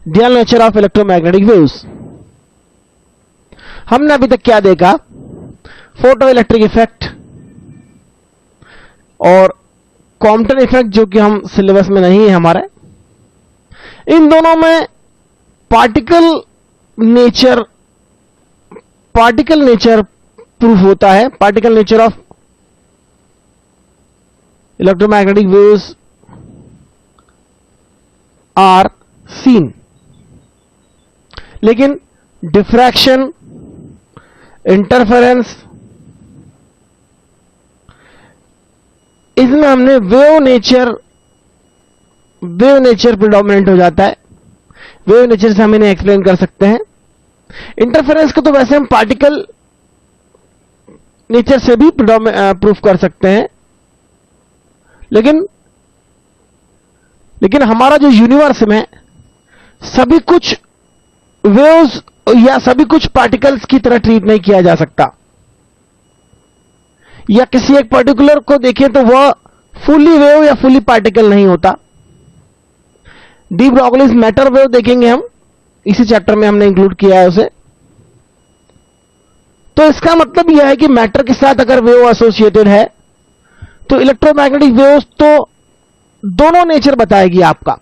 Real nature of electromagnetic waves. हमने अभी तक क्या देखा, फोटो इलेक्ट्रिक इफेक्ट और कॉम्पटन इफेक्ट, जो कि हम सिलेबस में नहीं है हमारे। इन दोनों में पार्टिकल नेचर प्रूफ होता है। Particle nature of electromagnetic waves are seen, लेकिन डिफ्रैक्शन, इंटरफेरेंस, इसमें हमने वेव नेचर प्रिडोमिनेंट हो जाता है। वेव नेचर से हम इन्हें एक्सप्लेन कर सकते हैं। इंटरफेरेंस को तो वैसे हम पार्टिकल नेचर से भी प्रूफ कर सकते हैं, लेकिन हमारा जो यूनिवर्स में सभी कुछ वेव्स या सभी कुछ पार्टिकल्स की तरह ट्रीट नहीं किया जा सकता, या किसी एक पर्टिकुलर को देखें तो वह फुली वेव या फुली पार्टिकल नहीं होता। डी ब्रोगलीज मैटर वेव देखेंगे हम, इसी चैप्टर में हमने इंक्लूड किया है उसे। तो इसका मतलब यह है कि मैटर के साथ अगर वेव एसोसिएटेड है तो इलेक्ट्रोमैग्नेटिक वेव्स तो दोनों नेचर बताएगी आपका,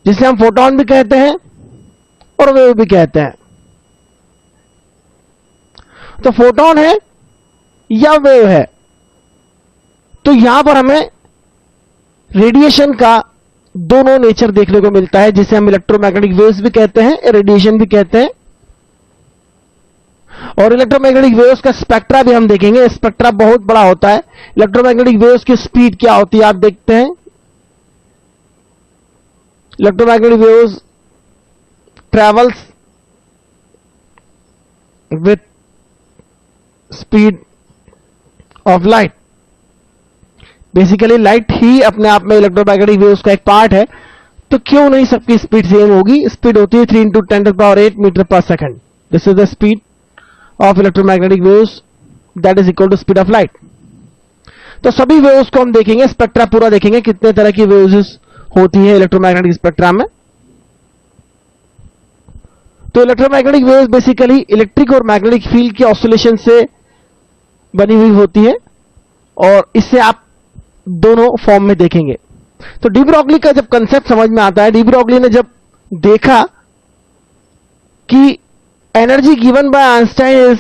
जिसे हम फोटोन भी कहते हैं और वेव भी कहते हैं। तो फोटोन है या वेव है, तो यहां पर हमें रेडिएशन का दोनों नेचर देखने को मिलता है, जिसे हम इलेक्ट्रोमैग्नेटिक वेव्स भी कहते हैं, रेडिएशन भी कहते हैं। और इलेक्ट्रोमैग्नेटिक वेव्स का स्पेक्ट्रा भी हम देखेंगे। स्पेक्ट्रा बहुत बड़ा होता है। इलेक्ट्रोमैग्नेटिक वेव्स की स्पीड क्या होती है आप देखते हैं। Electromagnetic waves travels with speed of light. Basically light ही अपने आप में इलेक्ट्रोमैग्नेटिक वेव्स का एक पार्ट है, तो क्यों नहीं सबकी स्पीड सेम होगी। स्पीड होती है 3 × 10⁸ मीटर पर second. This is the speed of electromagnetic waves, that is equal to speed of light. तो सभी वेव्स को हम देखेंगे, स्पेक्ट्रा पूरा देखेंगे, कितने तरह की वेव्स होती है इलेक्ट्रोमैग्नेटिक स्पेक्ट्रा में। तो इलेक्ट्रोमैग्नेटिक वेव्स बेसिकली इलेक्ट्रिक और मैग्नेटिक फील्ड की ऑसिलेशन से बनी हुई होती है, और इससे आप दोनों फॉर्म में देखेंगे। तो डी ब्रोगली का जब कंसेप्ट समझ में आता है, डी ब्रोगली ने जब देखा कि energy given by Einstein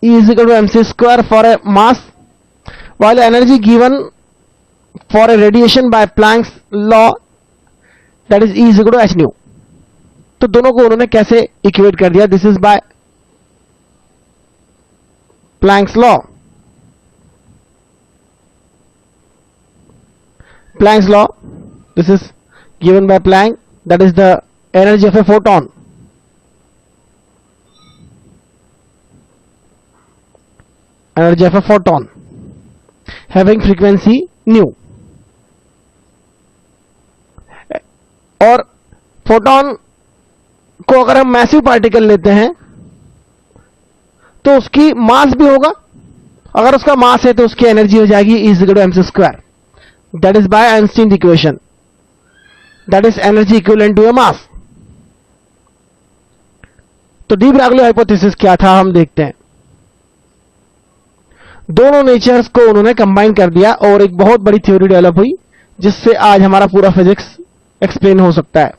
is equal to mc² for a mass, while energy given for a radiation by Planck's law, that is E is equal to h nu। तो दोनों को उन्होंने कैसे इक्वेट कर दिया। This is by Planck's law। Planck's law, this is given by Planck, that is the energy of a photon। Energy of a photon having frequency nu। और photon को अगर हम मैसिव पार्टिकल लेते हैं तो उसकी मास भी होगा। अगर उसका मास है तो उसकी एनर्जी हो जाएगी E is equal to mc²। That is by Einstein equation, that is energy equivalent to a mass. तो डी ब्रोगली हाइपोथेसिस क्या था हम देखते हैं। दोनों नेचर्स को उन्होंने कंबाइन कर दिया और एक बहुत बड़ी थ्योरी डेवलप हुई, जिससे आज हमारा पूरा फिजिक्स एक्सप्लेन हो सकता है।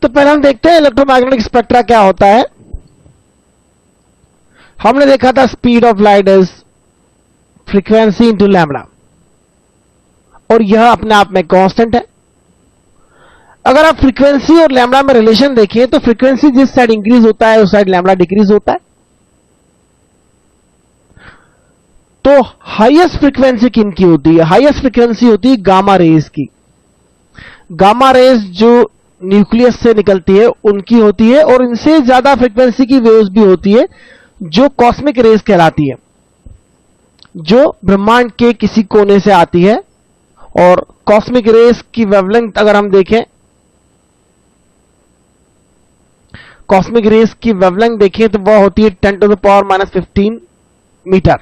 तो पहले हम देखते हैं इलेक्ट्रोमैग्नेटिक स्पेक्ट्रा क्या होता है। हमने देखा था speed of light is frequency into lambda, और यह अपने आप में कांस्टेंट है। अगर आप फ्रीक्वेंसी और लैम्बडा में रिलेशन देखिए तो फ्रीक्वेंसी जिस साइड इंक्रीज होता है उस साइड लैम्बडा डिक्रीज होता है। तो हाईएस्ट फ्रीक्वेंसी किनकी होती है? हाईएस्ट फ्रीक्वेंसी होती है गामा रेज की। गामा रेज जो न्यूक्लियस से निकलती है उनकी होती है, और इनसे ज्यादा फ्रीक्वेंसी की वेव्स भी होती है जो कॉस्मिक रेज कहलाती है, जो ब्रह्मांड के किसी कोने से आती है। और कॉस्मिक रेज की वेवलेंथ अगर हम देखें, कॉस्मिक रेज की वेवलेंथ देखें तो वह होती है 10⁻⁻15 मीटर,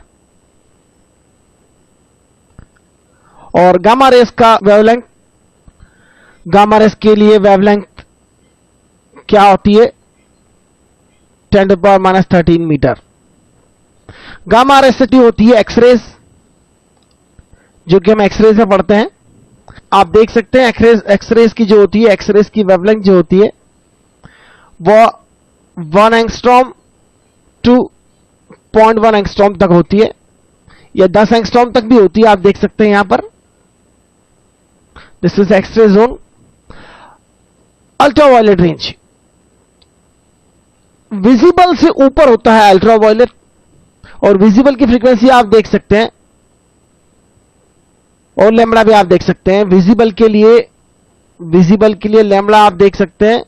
और गामा रेज का वेवलेंथ गामा रेस के लिए वेवलेंथ क्या होती है? 10⁻⁻13 मीटर। गामा रेस से होती है एक्सरेज, जो कि हम एक्सरेज में पढ़ते हैं। आप देख सकते हैं एक्सरेज की जो होती है, एक्सरेज की वेवलेंथ जो होती है वो 1 एंगस्ट्रॉम टू 0.1 एंगस्ट्रॉम तक होती है, या 10 एंगस्ट्रॉम तक भी होती है। आप देख सकते हैं यहां पर, this is X ray zone. Ultraviolet range visible से ऊपर होता है अल्ट्रावायलेट, और विजिबल की फ्रीक्वेंसी आप देख सकते हैं, और लैम्बडा भी आप देख सकते हैं। विजिबल के लिए लैम्बडा आप देख सकते हैं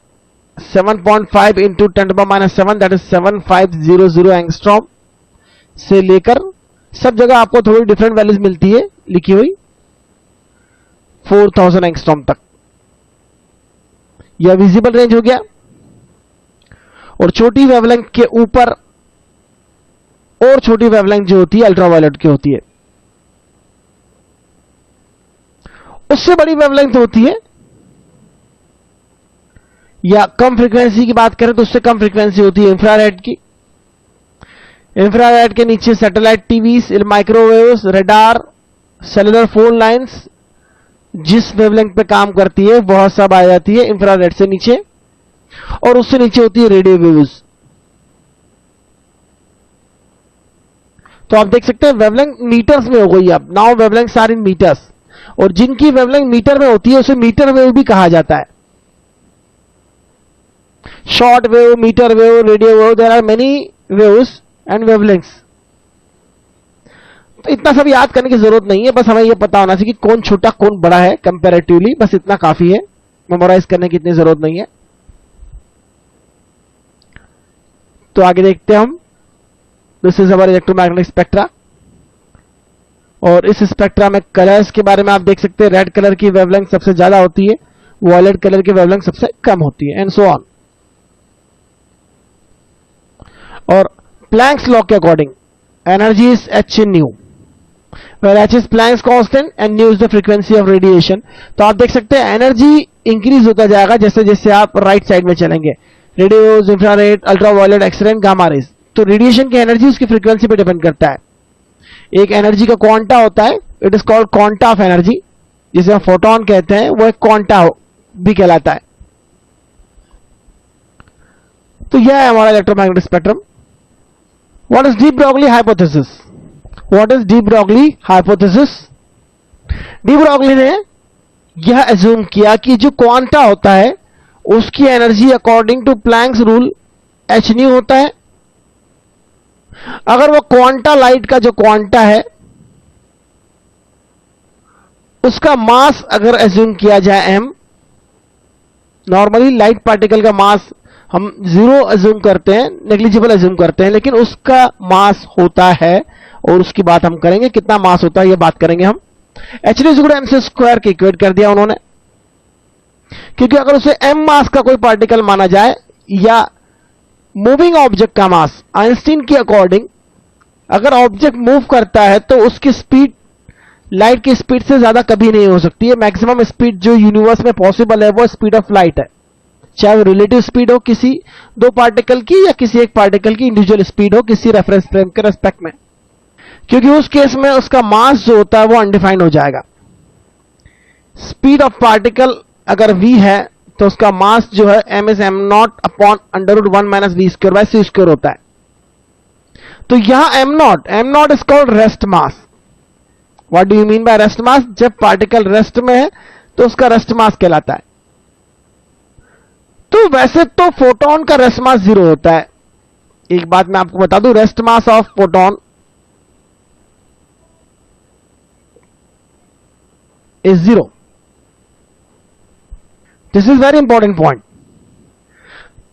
7.5 इंटू 10⁻⁷, दैट इज 7500 एंगस्ट्रॉम से लेकर सब जगह आपको थोड़ी डिफरेंट वैल्यूज मिलती है लिखी हुई 4000 एंगस्ट्रॉम तक। यह विजिबल रेंज हो गया। और छोटी वेवलेंथ के ऊपर और छोटी वेवलेंथ जो होती है अल्ट्रावायलेट की होती है। उससे बड़ी वेवलेंथ होती है, या कम फ्रीक्वेंसी की बात करें तो उससे कम फ्रीक्वेंसी होती है इंफ्रारेड की। इंफ्रारेड के नीचे satellite TVs, microwaves, radar, cellular phone lines जिस वेवलेंथ पे काम करती है वह सब आ जाती है इंफ्रारेड से नीचे। और उससे नीचे होती है रेडियो वेव्स। तो आप देख सकते हैं वेवलेंथ मीटर्स में हो गई। अब now wavelengths are in metres, और जिनकी वेवलेंथ मीटर में होती है उसे मीटर वेव भी कहा जाता है। Short wave, metre wave, radio wave, there are many waves and wavelengths. तो इतना सब याद करने की जरूरत नहीं है, बस हमें यह पता होना चाहिए कि कौन छोटा कौन बड़ा है कंपैरेटिवली, बस इतना काफी है। मेमोराइज करने की इतनी जरूरत नहीं है। तो आगे देखते हैं हम। This is our electromagnetic spectra, और इस स्पेक्ट्रा में कलर्स के बारे में आप देख सकते हैं। रेड कलर की वेवलेंथ सबसे ज्यादा होती है, वॉयलेट कलर की वेवलेंथ सबसे कम होती है, एंड सो ऑन। और प्लैंक्स लॉ के according energy is h in nu, where h is Planck's constant and nu is the frequency of radiation। तो आप देख सकते हैं एनर्जी इंक्रीज होता जाएगा जैसे जैसे आप राइट साइड में चलेंगे। Radios, infrared, ultraviolet, x-ray, gamma rays. तो रेडिएशन की एनर्जी उसकी फ्रीक्वेंसी पे डिपेंड करता है। एक एनर्जी का क्वांटा होता है, it is called quanta of energy, जिसे हम फोटोन कहते हैं, वो एक क्वांटा भी कहलाता है। तो यह है हमारा electromagnetic spectrum. What is de Broglie hypothesis? What is de Broglie hypothesis? De Broglie ने यह एज्यूम किया कि जो क्वांटा होता है उसकी energy according to Planck's rule h nu होता है। अगर वो क्वांटा लाइट का जो क्वांटा है उसका मास अगर एज्यूम किया जाए m, नॉर्मली लाइट पार्टिकल का मास हम 0 एज्यूम करते हैं, नेग्लिजिबल एज्यूम करते हैं, लेकिन उसका मास होता है, और उसकी बात हम करेंगे कितना मास होता है, ये बात करेंगे हम। h mc² के इक्वेट कर दिया उन्होंने, क्योंकि अगर उसे m मास का कोई पार्टिकल माना जाए या मूविंग ऑब्जेक्ट का मास, आइंस्टीन के अकॉर्डिंग अगर ऑब्जेक्ट मूव करता है तो उसकी स्पीड लाइट की स्पीड से ज्यादा कभी नहीं हो सकती है। मैक्सिमम स्पीड जो यूनिवर्स में पॉसिबल है वो स्पीड ऑफ लाइट है, चाहे वो रिलेटिव स्पीड हो किसी दो पार्टिकल की या किसी एक पार्टिकल की इंडिविजुअल स्पीड हो किसी रेफरेंस फ्रेम के रेस्पेक्ट में, क्योंकि उस केस में उसका मास जो होता है वो अनडिफाइंड हो जाएगा। स्पीड ऑफ पार्टिकल अगर v है तो उसका मास जो है m is m0 upon √1 - v² होता है। तो यहां m0 is called rest mass. What do you mean by rest mass? जब पार्टिकल रेस्ट में है तो उसका रेस्ट मास कहलाता है। तो वैसे तो फोटोन का रेस्ट मास 0 होता है। एक बात मैं आपको बता दूं, rest mass of photon is 0। This is very important point.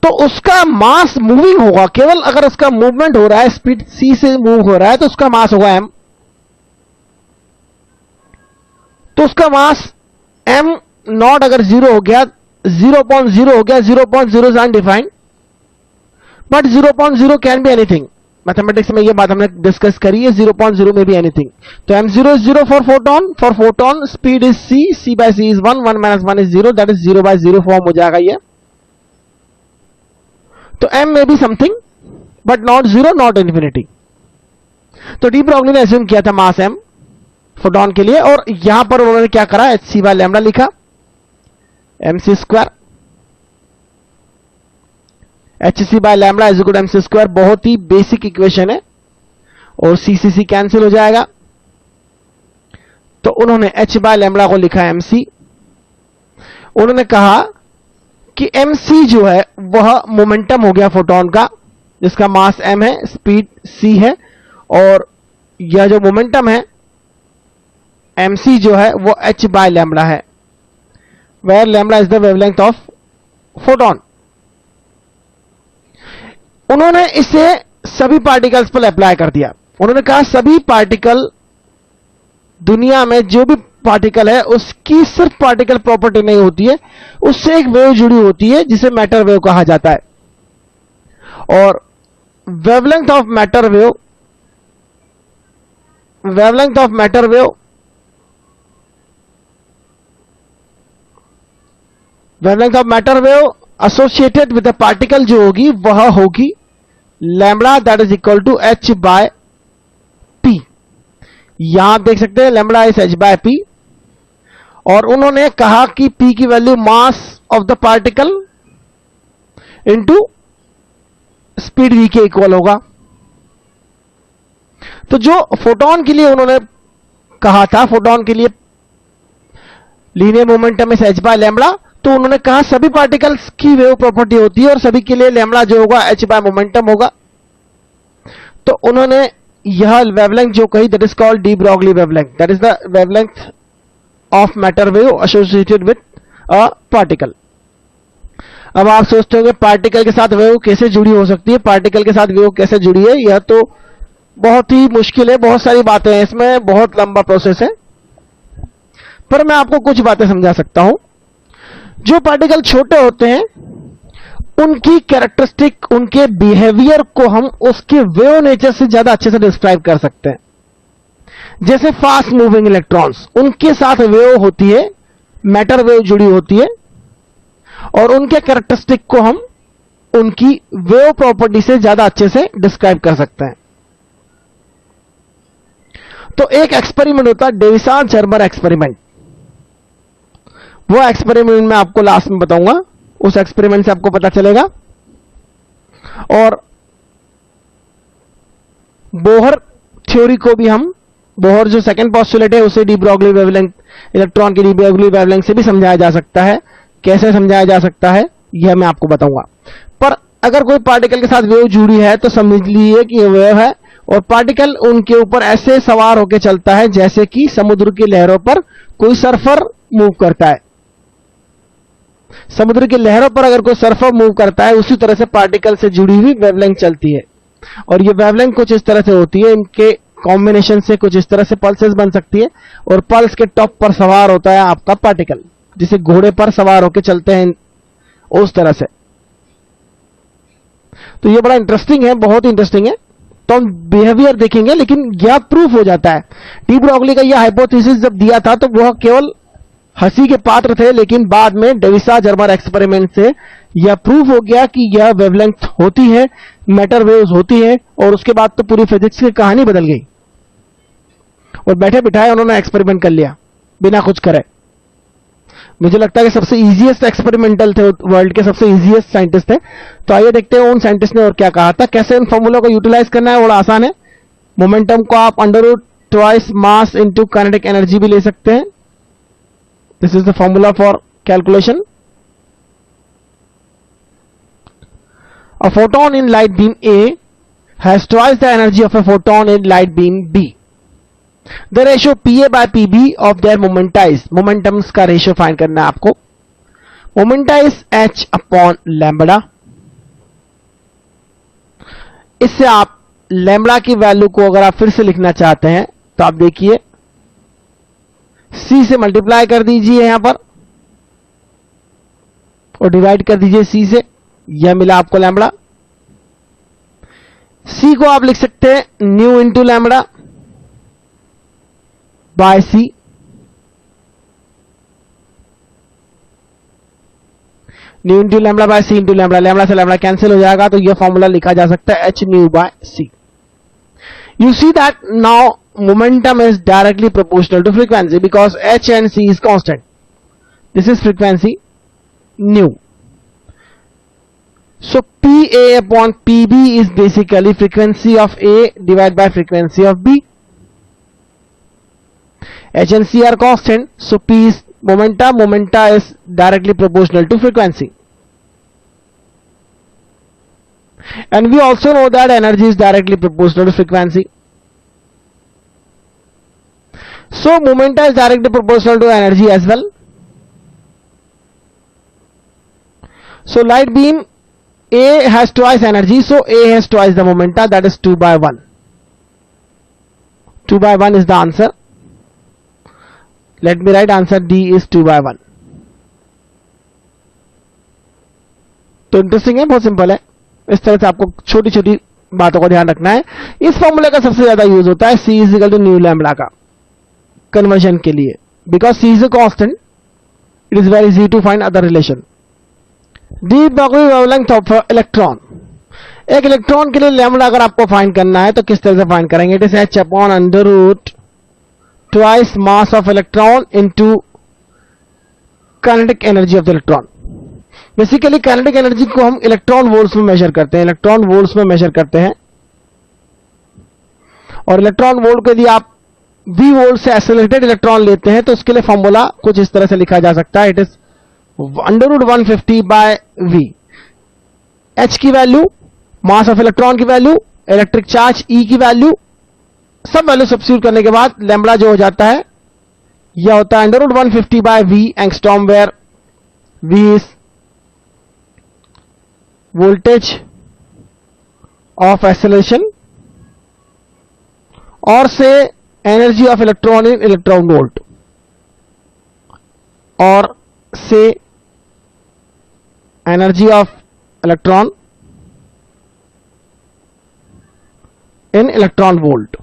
तो उसका मास मूविंग होगा केवल अगर उसका मूवमेंट हो रहा है, स्पीड c से मूव हो रहा है, तो उसका मास होगा m। तो उसका मास m0 अगर 0 हो गया, 0.0 हो गया, 0.0 is undefined, but 0.0 can be anything. Mathematics में ये बात हमने डिस्कस करी है, 0.0 में भी एनीथिंग। तो m0 is 0 for photon speed is c by c is 1, 1 minus 1 is 0, that is 0 by 0 form हो जाएगा ये। तो m में भी something but not 0, not infinity. तो डी ब्रॉगली ने एज्यूम किया था मास m फोटोन के लिए, और यहां पर उन्होंने क्या करा, hc by लैम्डा लिखा, mc square, hc by lambda is equal to mc square. बहुत ही बेसिक इक्वेशन है, और c कैंसिल हो जाएगा। तो उन्होंने h by लैम्डा को लिखा mc। उन्होंने कहा कि mc जो है वह मोमेंटम हो गया फोटोन का, जिसका मास m है, स्पीड c है, और यह जो मोमेंटम है mc जो है वो h by लैम्डा है, where lambda is the wavelength of photon. उन्होंने इसे सभी पार्टिकल्स पर अप्लाई कर दिया। उन्होंने कहा सभी पार्टिकल, दुनिया में जो भी पार्टिकल है उसकी सिर्फ पार्टिकल प्रॉपर्टी नहीं होती है, उससे एक वेव जुड़ी होती है जिसे मैटर वेव कहा जाता है। और wavelength of matter wave, wavelength of matter wave, wavelength of matter wave associated with the particle जो होगी वह होगी lambda, that is equal to h by p। यहां आप देख सकते हैं lambda is h by p। और उन्होंने कहा कि p की value mass of the particle into speed v के इक्वल होगा। तो जो फोटोन के लिए उन्होंने कहा था, फोटोन के लिए linear momentum is h by lambda, तो उन्होंने कहा सभी पार्टिकल्स की वेव प्रॉपर्टी होती है और सभी के लिए लैम्बडा जो होगा h बाय मोमेंटम होगा। तो उन्होंने यह वेवलेंथ जो कही, that is called de Broglie wavelength, that is the wavelength of matter wave associated with a particle. अब आप सोचते होंगे पार्टिकल के साथ वेव कैसे जुड़ी हो सकती है, पार्टिकल के साथ वेव कैसे जुड़ी है, यह तो बहुत ही मुश्किल है, बहुत सारी बातें हैं इसमें, बहुत लंबा प्रोसेस है, पर मैं आपको कुछ बातें समझा सकता हूं। जो पार्टिकल छोटे होते हैं उनकी कैरेक्टरिस्टिक, उनके बिहेवियर को हम उसके वेव नेचर से ज्यादा अच्छे से डिस्क्राइब कर सकते हैं। जैसे फास्ट मूविंग इलेक्ट्रॉन्स, उनके साथ वेव होती है, मैटर वेव जुड़ी होती है, और उनके कैरेक्टरिस्टिक को हम उनकी वेव प्रॉपर्टी से ज्यादा अच्छे से डिस्क्राइब कर सकते हैं। तो एक एक्सपेरिमेंट होता है डेविसा-जर्मर एक्सपेरिमेंट। वो एक्सपेरिमेंट मैं आपको लास्ट में बताऊंगा, उस एक्सपेरिमेंट से आपको पता चलेगा। और बोहर थ्योरी को भी हम, बोहर जो सेकंड पोस्टुलेट है उसे डी ब्रॉगली वेवलेंथ, इलेक्ट्रॉन की डी ब्रॉगली वेवलेंथ से भी समझाया जा सकता है। कैसे समझाया जा सकता है यह मैं आपको बताऊंगा। पर अगर कोई पार्टिकल के साथ वेव जुड़ी है तो समझ लीजिए कि यह वेव है, और पार्टिकल उनके ऊपर ऐसे सवार होकर चलता है जैसे कि समुद्र की लहरों पर कोई सर्फर मूव करता है। समुद्र की लहरों पर अगर कोई सर्फर मूव करता है, उसी तरह से पार्टिकल से जुड़ी हुई वेवलेंथ चलती है। और ये वेवलेंथ कुछ इस तरह से होती है, इनके कॉम्बिनेशन से कुछ इस तरह से पल्सेस बन सकती है, और पल्स के टॉप पर सवार होता है आपका पार्टिकल, जिसे घोड़े पर सवार होकर चलते हैं उस तरह से। तो ये बड़ा इंटरेस्टिंग है, बहुत ही इंटरेस्टिंग है। तो हम बिहेवियर देखेंगे, लेकिन यह प्रूफ हो जाता है। डी ब्रॉगली का यह हाइपोथेसिस जब दिया था तो वह केवल हंसी के पात्र थे, लेकिन बाद में डेविसा-जर्मर एक्सपेरिमेंट से यह प्रूफ हो गया कि यह वेवलेंथ होती है, मैटर वेव्स होती है, और उसके बाद तो पूरी फिजिक्स की कहानी बदल गई। और बैठे बिठाए उन्होंने एक्सपेरिमेंट कर लिया बिना कुछ करे। मुझे लगता है कि सबसे इजीएस्ट एक्सपेरिमेंटल थे, वर्ल्ड के सबसे इजीएस्ट साइंटिस्ट थे। तो आइए देखते हैं उन साइंटिस्ट ने और क्या कहा था। कैसे इन फॉर्मूला को यूटिलाइज करना है, बड़ा आसान है। मोमेंटम को आप under twice mass into kinetic energy भी ले सकते हैं। This is the formula for calculation. A photon in light beam A has twice the energy of a photon in light beam B. The ratio PA by PB of their momenta is, momentums का ratio find करना है आपको। Momenta is h upon lambda. इससे आप lambda की value को अगर आप फिर से लिखना चाहते हैं तो आप देखिए c से मल्टीप्लाई कर दीजिए यहां पर, और डिवाइड कर दीजिए c से, यह मिला आपको लैम्बडा। सी को आप लिख सकते हैं nu into lambda by c. Nu into lambda by c into lambda, lambda से लैम्बडा कैंसिल हो जाएगा, तो यह फॉर्मूला लिखा जा सकता है h nu by c. You see that now momentum is directly proportional to frequency because h and c is constant. This is frequency nu. So pa upon pb is basically frequency of a divided by frequency of b. H and c are constant, so p is momenta is directly proportional to frequency. And we also know that energy is directly proportional to frequency. So momenta is directly proportional to energy as well. So light beam A has twice energy, so A has twice the momenta, that is 2 by 1. 2 by 1 is the answer. Let me write answer D is 2 by 1. तो interesting है, बहुत simple है। इस तरह से आपको छोटी छोटी बातों का ध्यान रखना है। इस फॉर्मूले का सबसे ज्यादा यूज होता है C is equal to nu lambda का कन्वर्जन के लिए, because C is a constant, it is very easy to find other relation. De Bernoulli wavelength of electron, एक इलेक्ट्रॉन के लिए लैम्बडा अगर आपको फाइंड करना है तो किस तरह से फाइंड करेंगे? It is h upon under root twice mass of electron into kinetic energy of the electron. Basically kinetic energy को हम इलेक्ट्रॉन वोल्ट्स में मेजर करते हैं, इलेक्ट्रॉन वोल्ट्स में मेजर करते हैं। और इलेक्ट्रॉन वोल्ट को यदि आप v वोल्ट से एक्सेलरेटेड इलेक्ट्रॉन लेते हैं तो उसके लिए फॉर्मूला कुछ इस तरह से लिखा जा सकता है, it is under root 150 by v। h की वैल्यू, मास ऑफ इलेक्ट्रॉन की वैल्यू, इलेक्ट्रिक चार्ज E की वैल्यू, सब वैल्यू सब्स्टिट्यूट करने के बाद लैम्बडा जो हो जाता है यह होता है under root 150 by v angstrom, where v is voltage of acceleration और से energy of electron in electron volt, और से energy of electron in electron volt.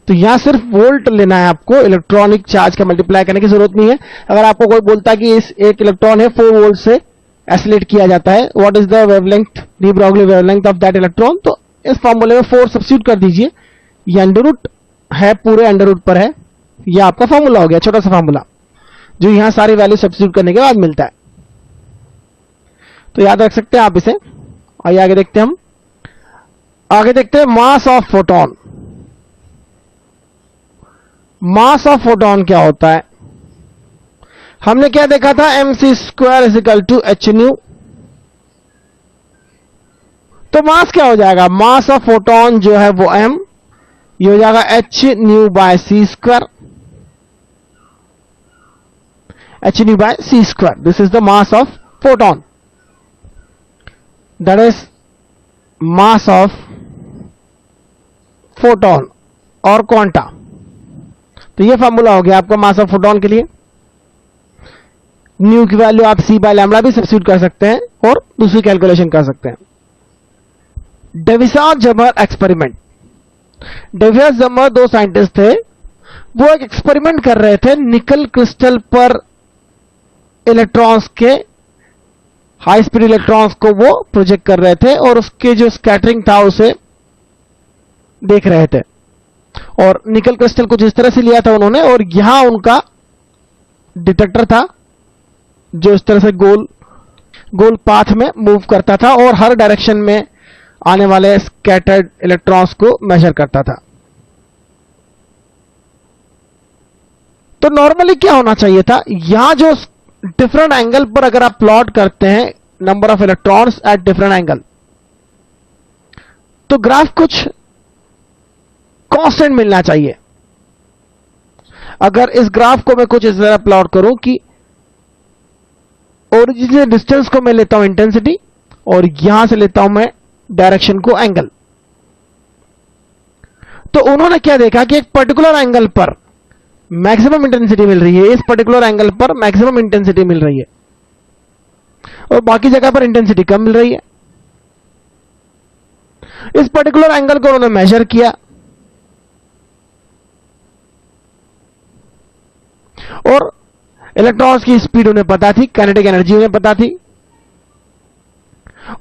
तो यहां सिर्फ वोल्ट लेना है आपको, इलेक्ट्रॉनिक चार्ज का मल्टीप्लाई करने की जरूरत नहीं है। अगर आपको कोई बोलता है कि इस एक इलेक्ट्रॉन है 4 वोल्ट से एक्सेलरेट किया जाता है, what is the wavelength, de Broglie wavelength of that electron, तो इस फॉर्मूले में 4 सब्स्टिट्यूट कर दीजिए। ये अंडर रूट है, पूरे अंडर रूट पर है, यह आपका फॉर्मूला हो गया, छोटा सा फॉर्मूला जो यहां सारी वैल्यू सब्स्टिट्यूट करने के बाद मिलता है। तो याद रख सकते हैं आप इसे। आइए आगे देखते हैं, हम आगे देखते हैं mass of photon. Mass of photon क्या होता है? हमने क्या देखा था, mc² is equal to h nu. तो मास क्या हो जाएगा? मास ऑफ फोटोन जो है वो m, ये हो जाएगा h nu by c², h nu by c²। This is the mass of photon, that is mass of photon और क्वांटा। तो ये फॉर्मूला हो गया आपका मास ऑफ फोटोन के लिए। न्यू की वैल्यू आप c बाय लैम्बडा भी सब्स्टिट्यूट कर सकते हैं और दूसरी कैलकुलेशन कर सकते हैं। डेविसार-जमर एक्सपेरिमेंट। डेविसार-जमर 2 साइंटिस्ट थे, वो एक एक्सपेरिमेंट कर रहे थे निकल क्रिस्टल पर इलेक्ट्रॉन्स के, हाई स्पीड इलेक्ट्रॉन्स को वो प्रोजेक्ट कर रहे थे और उसके जो स्कैटरिंग था उसे देख रहे थे। और निकल क्रिस्टल कुछ इस तरह से लिया था उन्होंने, और यहां उनका डिटेक्टर था जो इस तरह से गोल गोल पाथ में मूव करता था और हर डायरेक्शन में आने वाले स्कैटर्ड इलेक्ट्रॉन्स को मेजर करता था। तो नॉर्मली क्या होना चाहिए था, यहां जो डिफरेंट एंगल पर अगर आप प्लॉट करते हैं number of electrons at different angle, तो ग्राफ कुछ कांस्टेंट मिलना चाहिए। अगर इस ग्राफ को मैं कुछ इस तरह प्लॉट करूं कि ओरिजिन से डिस्टेंस को मैं लेता हूं इंटेंसिटी, और यहां से लेता हूं मैं डायरेक्शन को एंगल, तो उन्होंने क्या देखा कि एक पर्टिकुलर एंगल पर मैक्सिमम इंटेंसिटी मिल रही है, इस पर्टिकुलर एंगल पर मैक्सिमम इंटेंसिटी मिल रही है और बाकी जगह पर इंटेंसिटी कम मिल रही है। इस पर्टिकुलर एंगल को उन्होंने मेजर किया और इलेक्ट्रॉन्स की स्पीड उन्हें पता थी, काइनेटिक एनर्जी उन्हें पता थी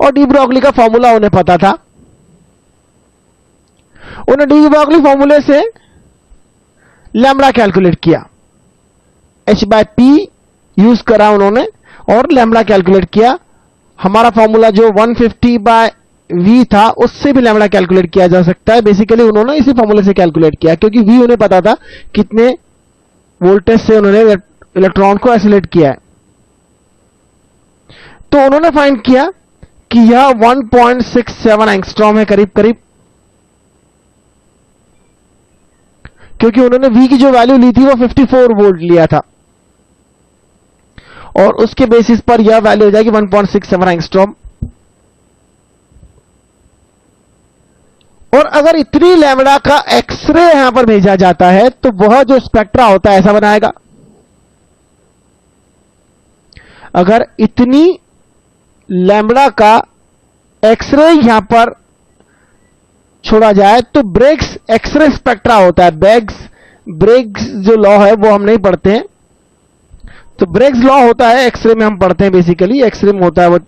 और डी ब्रॉगली का फॉर्मूला उन्हें पता था। उन्होंने डी ब्रॉगली फॉर्मूले से लैम्बडा कैलकुलेट किया, h/p यूज करा उन्होंने और लैम्बडा कैलकुलेट किया। हमारा फॉर्मूला जो 150/v था उससे भी लैम्बडा कैलकुलेट किया जा सकता है। बेसिकली उन्होंने इसी फॉर्मूले से कैलकुलेट किया क्योंकि v उन्हें पता था कितने वोल्टेज से उन्होंने इलेक्ट्रॉन को एक्सीलरेट किया है। तो उन्होंने फाइंड किया कि यह 1.67 एंगस्ट्रॉम है करीब करीब, क्योंकि उन्होंने v की जो वैल्यू ली थी वो 54 वोल्ट लिया था और उसके बेसिस पर यह वैल्यू हो जाएगी 1.67 एंगस्ट्रॉम। और अगर इतनी लैम्बडा का एक्सरे यहां पर भेजा जाता है तो वह जो स्पेक्ट्रा होता है ऐसा बनाएगा। अगर इतनी लैम्बडा का एक्सरे यहां पर छोड़ा जाए तो ब्रेग्स एक्सरे स्पेक्ट्रा होता है। ब्रेग्स जो लॉ है वो हम नहीं पढ़ते हैं, तो ब्रेग्स लॉ होता है एक्सरे में हम पढ़ते हैं, बेसिकली एक्सरे में होता है वो,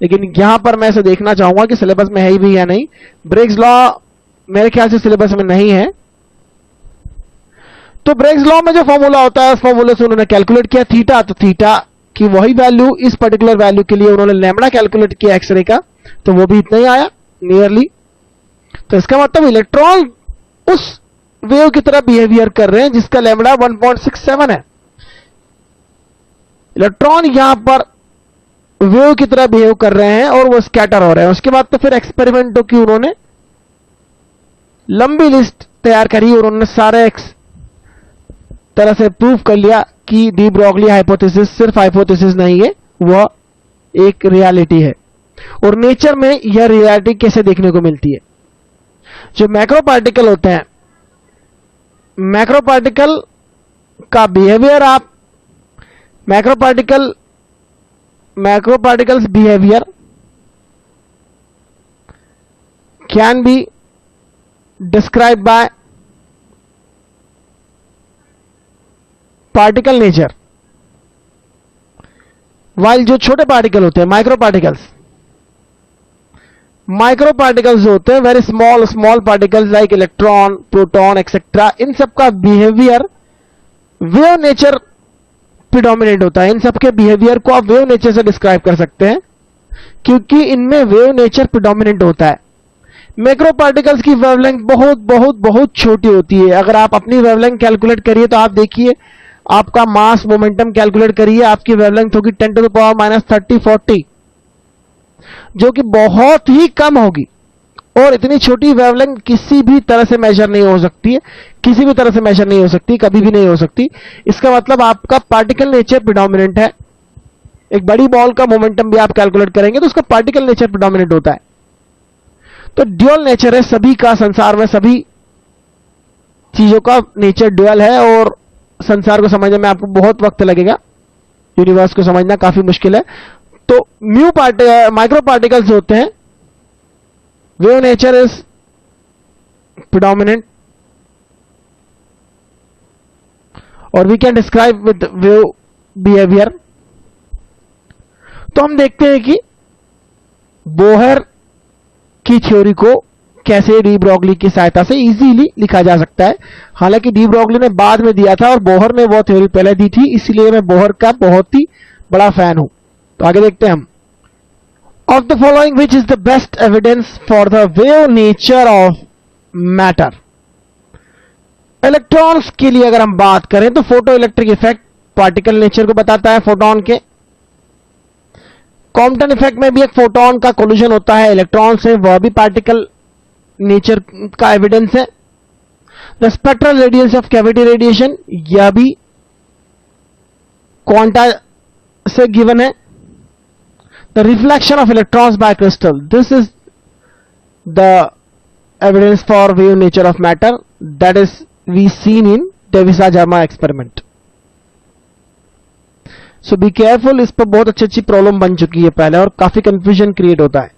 लेकिन यहां पर मैं इसे देखना चाहूंगा कि सिलेबस में है ही भी या नहीं। ब्रेग्स लॉ मेरे ख्याल से सिलेबस में नहीं है। तो ब्रेग्स लॉ में जो फॉर्मूला होता है उस फॉर्मूले से उन्होंने कैलकुलेट किया थीटा, तो थीटा की वही वैल्यू इस पर्टिकुलर वैल्यू के लिए उन्होंने लैम्बडा कैलकुलेट किया एक्सरे का, तो वो भी इतना ही आया नियरली। तो इसका मतलब इलेक्ट्रॉन उस वेव की तरह बिहेवियर कर रहे हैं जिसका लैम्बडा 1.67 है। इलेक्ट्रॉन यहां पर वेव की तरह बिहेव कर रहे हैं और वो स्कैटर हो रहे हैं। उसके बाद तो फिर एक्सपेरिमेंटों की उन्होंने लंबी लिस्ट तैयार करी और उन्होंने सारे तरह से प्रूव कर लिया कि डी ब्रॉगली हाइपोथेसिस सिर्फ हाइपोथेसिस नहीं है, वह एक रियलिटी है। और नेचर में यह रियलिटी कैसे देखने को मिलती है? जो मैक्रो पार्टिकल होते हैं, मैक्रो पार्टिकल का बिहेवियर आप macro particles behaviour can be describe by particle nature, while जो छोटे पार्टिकल होते हैं माइक्रो पार्टिकल्स होते हैं very small particles like electron, proton etcetera, इन सब का बिहेवियर वेव नेचर प्रिडोमिनेट होता है। इन सब के बिहेवियर को आप वेव नेचर से डिस्क्राइब कर सकते हैं क्योंकि इनमें वेव नेचर प्रिडोमिनेट होता है। मैक्रो पार्टिकल्स की वेवलेंथ बहुत बहुत बहुत छोटी होती है। अगर आप अपनी वेवलेंथ कैलकुलेट करिए तो आप देखिए, आपका मास मोमेंटम कैलकुलेट करिए, आपकी वेवलेंथ होगी 10⁻30-40, जो कि बहुत ही कम होगी। और इतनी छोटी वेवलेंथ किसी भी तरह से मेजर नहीं हो सकती है, किसी भी तरह से मेजर नहीं हो सकती, कभी भी नहीं हो सकती। इसका मतलब आपका पार्टिकल नेचर प्रिडोमिनेंट है। एक बड़ी बॉल का मोमेंटम भी आप कैलकुलेट करेंगे तो उसका पार्टिकल नेचर प्रिडोमिनेंट होता है। तो ड्यूअल नेचर है सभी का, संसार में सभी चीजों का नेचर ड्यूअल है और संसार को समझने में आपको बहुत वक्त लगेगा, यूनिवर्स को समझना काफी मुश्किल है। तो माइक्रो पार्टिकल्स होते हैं, वेव नेचर इज प्रिडोमिनेंट और we can describe with wave behaviour. तो हम देखते हैं कि बोहर की थ्योरी को कैसे डी ब्रॉगली की सहायता से इजीली लिखा जा सकता है। हालांकि डी ब्रॉगली ने बाद में दिया था और बोहर ने वो थ्योरी पहले दी थी, इसलिए मैं बोहर का बहुत ही बड़ा फैन हूं। तो आगे देखते हैं हम। Of the following which is the best evidence for the wave nature of matter. Electrons के लिए अगर हम बात करें तो photo electric effect particle nature को बताता है फोटोन के। कॉम्पटन इफेक्ट में भी एक फोटोन का कोलिजन होता है इलेक्ट्रॉन से, वह भी पार्टिकल नेचर का एविडेंस है। The spectral radiance of cavity radiation, यह भी क्वांटा से गिवन है। The reflection of electrons by crystal, this is the evidence for wave nature of matter, that is we seen in Davisson Germer experiment. So be careful, इस पर बहुत अच्छी problem बन चुकी है पहले और काफी कंफ्यूजन क्रिएट होता है।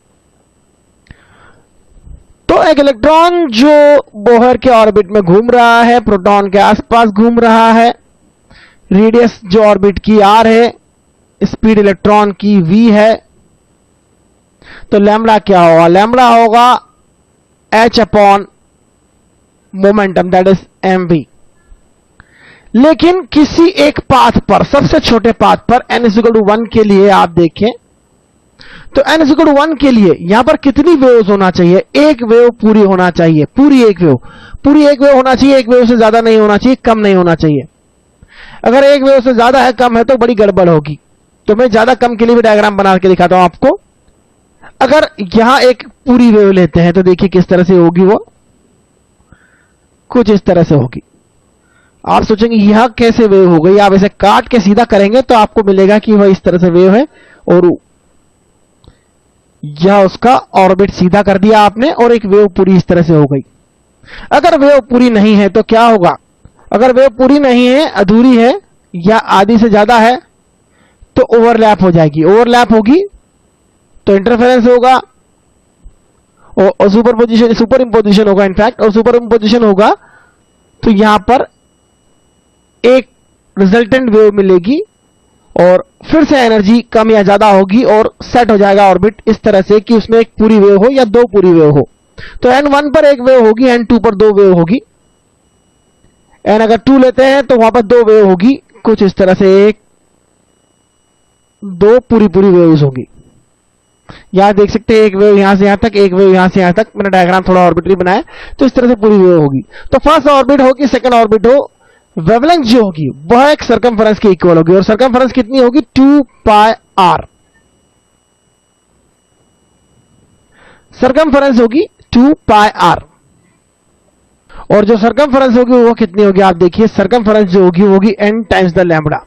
तो एक इलेक्ट्रॉन जो बोहर के ऑर्बिट में घूम रहा है, प्रोटॉन के आसपास घूम रहा है, रेडियस जो ऑर्बिट की r है, स्पीड इलेक्ट्रॉन की v है, तो लैम्बडा क्या होगा? लैम्बडा होगा h upon momentum, that is mv। लेकिन किसी एक पाथ पर, सबसे छोटे पाथ पर n=1 के लिए आप देखें तो n=1 के लिए यहां पर कितनी वेव्स होना चाहिए? एक वेव पूरी होना चाहिए, पूरी एक वेव होना चाहिए। एक वेव से ज्यादा नहीं होना चाहिए, कम नहीं होना चाहिए। अगर एक वेव से ज्यादा है, कम है, तो बड़ी गड़बड़ होगी। तो मैं ज्यादा कम के लिए भी डायग्राम बना के दिखाता हूं आपको। अगर यहां एक पूरी वेव लेते हैं तो देखिए किस तरह से होगी, वो कुछ इस तरह से होगी। आप सोचेंगे यह कैसे वेव हो गई? आप इसे काट के सीधा करेंगे तो आपको मिलेगा कि वह इस तरह से वेव है, और यह उसका ऑर्बिट सीधा कर दिया आपने और एक वेव पूरी इस तरह से हो गई। अगर वेव पूरी नहीं है तो क्या होगा? अगर वेव पूरी नहीं है, अधूरी है या आधी से ज्यादा है, तो ओवरलैप हो जाएगी। ओवरलैप होगी तो इंटरफेरेंस होगा और सुपर इंपोजिशन होगा इनफैक्ट। और सुपर इंपोजिशन होगा तो यहां पर एक रिजल्टेंट वेव मिलेगी और फिर से एनर्जी कम या ज्यादा होगी और सेट हो जाएगा ऑर्बिट इस तरह से कि उसमें एक पूरी वेव हो या दो पूरी वेव हो। तो n1 पर एक वेव होगी, n2 पर दो वेव होगी। n अगर 2 लेते हैं तो वहां पर दो वेव होगी, कुछ इस तरह से, एक दो पूरी वेव्स होंगी। यहां देख सकते हैं एक वेव यहां से यहां तक, एक वेव यहां से यहां तक। मैंने डायग्राम थोड़ा ऑर्बिटरी बनाया, तो इस तरह से पूरी वेव होगी। तो फर्स्ट ऑर्बिट हो कि सेकंड ऑर्बिट हो, वेवलेंथ जो होगी वह एक सर्कमफेरेंस के इक्वल होगी। और सर्कमफेरेंस कितनी होगी? 2πr। सर्कमफेरेंस होगी 2πr। और जो सर्कमफेरेंस होगी वो कितनी होगी? आप देखिए, सर्कमफेरेंस जो होगी वो होगी n टाइम्स द लैम्बडा।